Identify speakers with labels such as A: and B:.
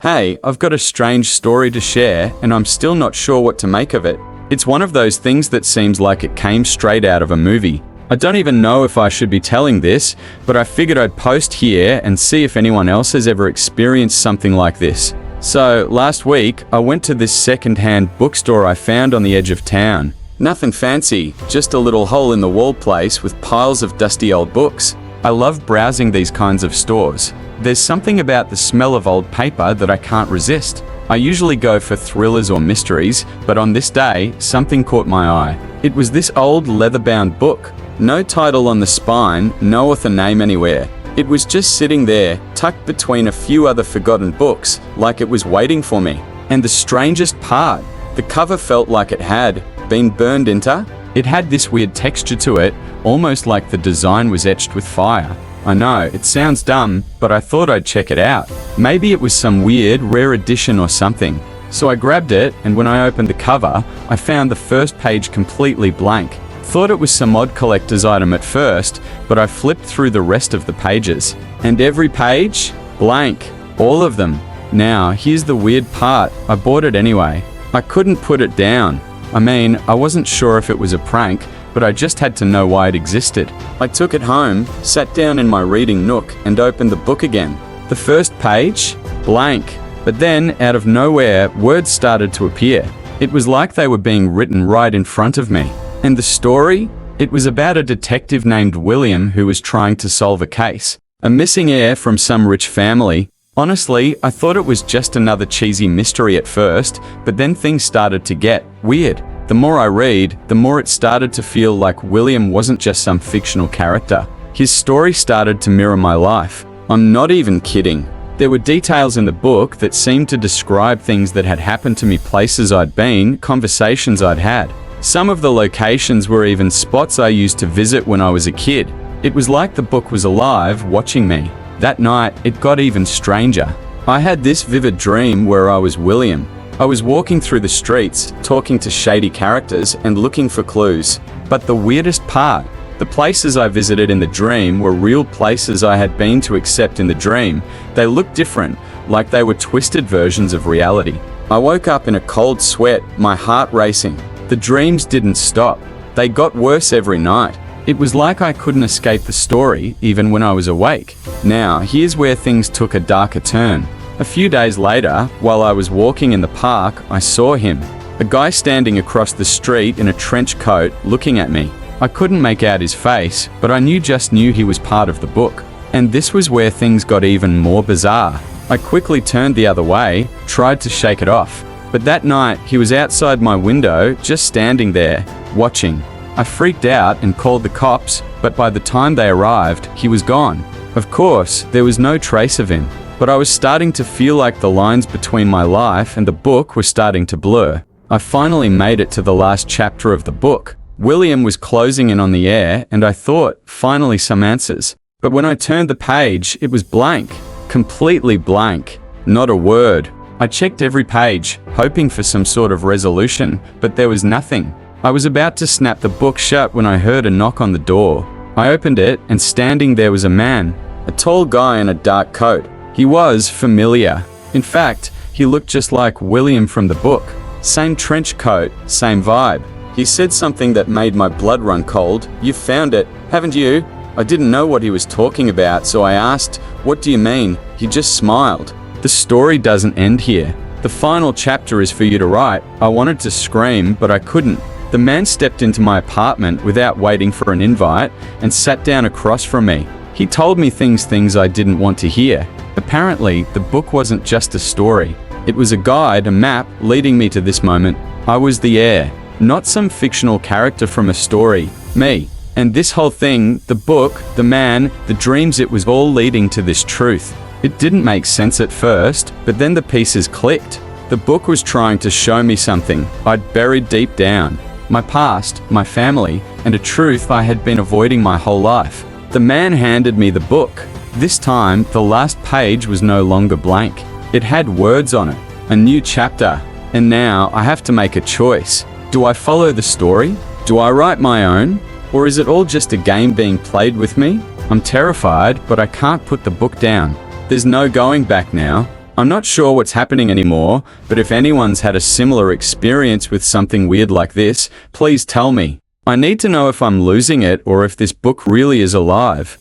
A: Hey, I've got a strange story to share, and I'm still not sure what to make of it. It's one of those things that seems like it came straight out of a movie. I don't even know if I should be telling this, but I figured I'd post here and see if anyone else has ever experienced something like this. So, last week, I went to this second-hand bookstore I found on the edge of town. Nothing fancy, just a little hole-in-the-wall place with piles of dusty old books. I love browsing these kinds of stores. There's something about the smell of old paper that I can't resist. I usually go for thrillers or mysteries, but on this day, something caught my eye. It was this old leather-bound book. No title on the spine, no author name anywhere. It was just sitting there, tucked between a few other forgotten books, like it was waiting for me. And the strangest part, the cover felt like it had been burned into. It had this weird texture to it, almost like the design was etched with fire. I know, it sounds dumb, but I thought I'd check it out. Maybe it was some weird, rare edition or something. So I grabbed it, and when I opened the cover, I found the first page completely blank. Thought it was some odd collector's item at first, but I flipped through the rest of the pages. And every page? Blank. All of them. Now, here's the weird part. I bought it anyway. I couldn't put it down. I mean, I wasn't sure if it was a prank, but I just had to know why it existed. I took it home, sat down in my reading nook, and opened the book again. The first page? Blank. But then, out of nowhere, words started to appear. It was like they were being written right in front of me. And the story? It was about a detective named William who was trying to solve a case. A missing heir from some rich family. Honestly, I thought it was just another cheesy mystery at first, but then things started to get weird. The more I read, the more it started to feel like William wasn't just some fictional character. His story started to mirror my life. I'm not even kidding. There were details in the book that seemed to describe things that had happened to me, places I'd been, conversations I'd had. Some of the locations were even spots I used to visit when I was a kid. It was like the book was alive, watching me. That night, it got even stranger. I had this vivid dream where I was William. I was walking through the streets, talking to shady characters and looking for clues. But the weirdest part, the places I visited in the dream were real places I had been to, except in the dream, they looked different, like they were twisted versions of reality. I woke up in a cold sweat, my heart racing. The dreams didn't stop. They got worse every night. It was like I couldn't escape the story, even when I was awake. Now, here's where things took a darker turn. A few days later, while I was walking in the park, I saw him. A guy standing across the street in a trench coat, looking at me. I couldn't make out his face, but I just knew he was part of the book. And this was where things got even more bizarre. I quickly turned the other way, tried to shake it off. But that night, he was outside my window, just standing there, watching. I freaked out and called the cops, but by the time they arrived, he was gone. Of course, there was no trace of him. But I was starting to feel like the lines between my life and the book were starting to blur. I finally made it to the last chapter of the book. William was closing in on the heir, and I thought, finally some answers. But when I turned the page, it was blank. Completely blank. Not a word. I checked every page, hoping for some sort of resolution, but there was nothing. I was about to snap the book shut when I heard a knock on the door. I opened it, and standing there was a man. A tall guy in a dark coat. He was familiar. In fact, he looked just like William from the book. Same trench coat, same vibe. He said something that made my blood run cold. "You've found it, haven't you?" I didn't know what he was talking about, so I asked, "What do you mean?" He just smiled. The story doesn't end here. The final chapter is for you to write. I wanted to scream, but I couldn't. The man stepped into my apartment without waiting for an invite and sat down across from me. He told me things I didn't want to hear. Apparently, the book wasn't just a story. It was a guide, a map, leading me to this moment. I was the heir, not some fictional character from a story. Me. And this whole thing, the book, the man, the dreams, it was all leading to this truth. It didn't make sense at first, but then the pieces clicked. The book was trying to show me something I'd buried deep down. My past, my family, and a truth I had been avoiding my whole life. The man handed me the book. This time, the last page was no longer blank. It had words on it, a new chapter. And now, I have to make a choice. Do I follow the story? Do I write my own? Or is it all just a game being played with me? I'm terrified, but I can't put the book down. There's no going back now. I'm not sure what's happening anymore, but if anyone's had a similar experience with something weird like this, please tell me. I need to know if I'm losing it or if this book really is alive.